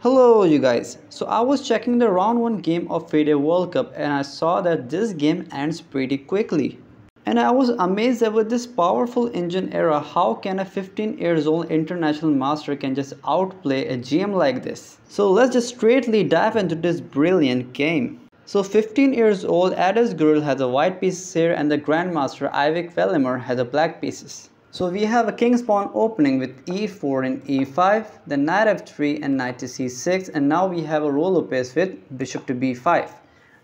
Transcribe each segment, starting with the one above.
Hello you guys. So I was checking the round 1 game of Fide World Cup and I saw that this game ends pretty quickly. And I was amazed that with this powerful engine era, how can a 15 years old international master can just outplay a GM like this. So let's just straightly dive into this brilliant game. So 15 years old Ediz Gurel has a white piece here and the Grandmaster Ivic Velimir has a black pieces. So we have a king's pawn opening with e4 and e5, then knight f3 and knight to c6, and now we have a roll pace with bishop to b5.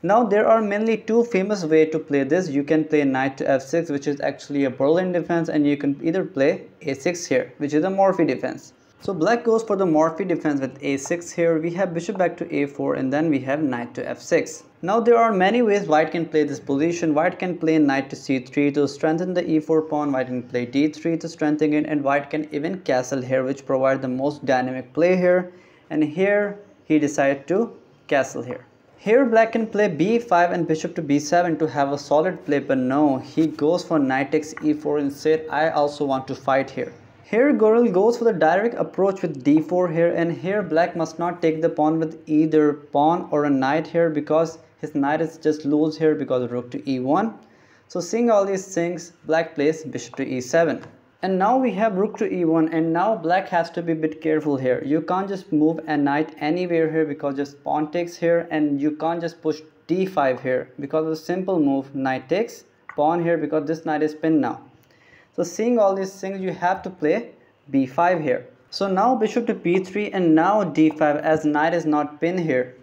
Now there are mainly two famous ways to play this. You can play knight to f6, which is actually a Berlin defense, and you can either play a6 here, which is a Morphy defense. So black goes for the Morphy defense with a6 here. We have bishop back to a4 and then we have knight to f6. Now there are many ways white can play this position. White can play knight to c3 to strengthen the e4 pawn. White can play d3 to strengthen it, and white can even castle here, which provides the most dynamic play here. And here he decided to castle here. Here black can play b5 and bishop to b7 to have a solid play, but no, he goes for knight takes e4 instead. I also want to fight here. Here Gurel goes for the direct approach with d4 here, and here black must not take the pawn with either pawn or a knight here because his knight is just loose here because of rook to e1. So seeing all these things, black plays bishop to e7. And now we have rook to e1, and now black has to be a bit careful here. You can't just move a knight anywhere here because just pawn takes here, and you can't just push d5 here because of a simple move knight takes pawn here because this knight is pinned now. So seeing all these things, you have to play b5 here. So now bishop to b3 and now d5 as knight is not pinned here.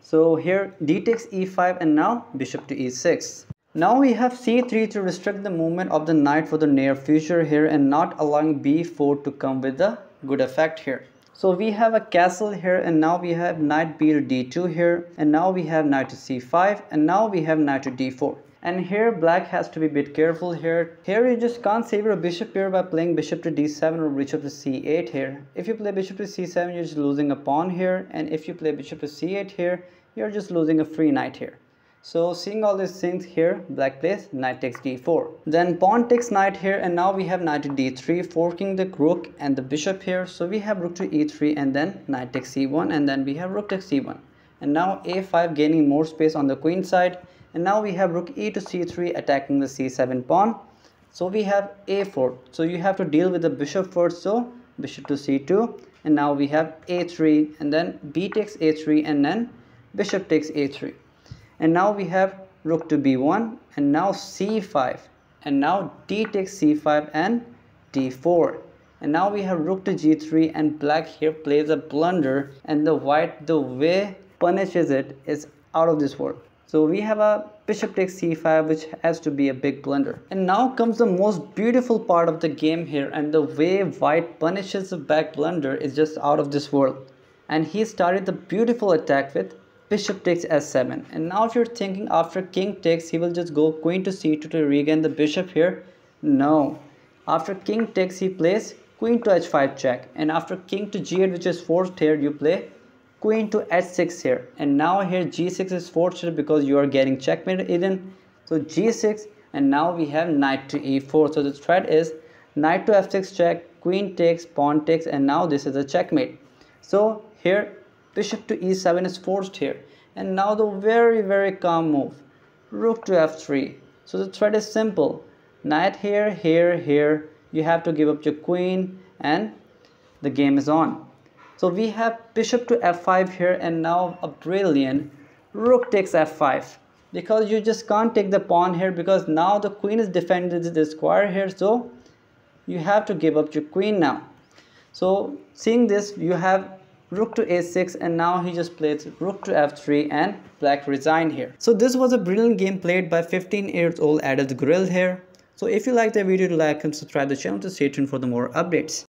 So here d takes e5 and now bishop to e6. Now we have c3 to restrict the movement of the knight for the near future here and not allowing b4 to come with the good effect here. So we have a castle here, and now we have knight b to d2 here, and now we have knight to c5, and now we have knight to d4. And here black has to be a bit careful here. Here you just can't save your bishop here by playing bishop to d7 or bishop to c8 here. If you play bishop to c7, you're just losing a pawn here, and if you play bishop to c8 here, you're just losing a free knight here. So seeing all these things here, black plays knight takes d4. Then pawn takes knight here, and now we have knight to d3, forking the rook and the bishop here. So we have rook to e3 and then knight takes c1, and then we have rook takes c1. And now a5 gaining more space on the queen side. And now we have rook e to c3 attacking the c7 pawn. So we have a4. So you have to deal with the bishop first. So bishop to c2. And now we have a3. And then b takes a3. And then bishop takes a3. And now we have rook to b1. And now c5. And now d takes c5 and d4. And now we have rook to g3. And black here plays a blunder. And the white, the way punishes it is out of this world. So we have a bishop takes c5, which has to be a big blunder. And now comes the most beautiful part of the game here, and the way white punishes the back blunder is just out of this world. And he started the beautiful attack with bishop takes s7. And now if you're thinking after king takes, he will just go queen to c2 to regain the bishop here. No. After king takes, he plays queen to h5 check. And after king to g8, which is forced here, you play queen to h6 here, and now here g6 is forced here because you are getting checkmate even. So g6, and now we have knight to e4. So the threat is knight to f6 check, queen takes, pawn takes, and now this is a checkmate. So here bishop to e7 is forced here, and now the very calm move rook to f3. So the threat is simple, knight here, here, you have to give up your queen and the game is on. So we have bishop to f5 here, and now a brilliant rook takes f5 because you just can't take the pawn here because now the queen is defended the square here, so you have to give up your queen now. So seeing this, you have rook to a6, and now he just plays rook to f3 and black resigned here. So this was a brilliant game played by 15 years old Ediz Gurel here. So if you like the video, like and subscribe the channel to stay tuned for the more updates.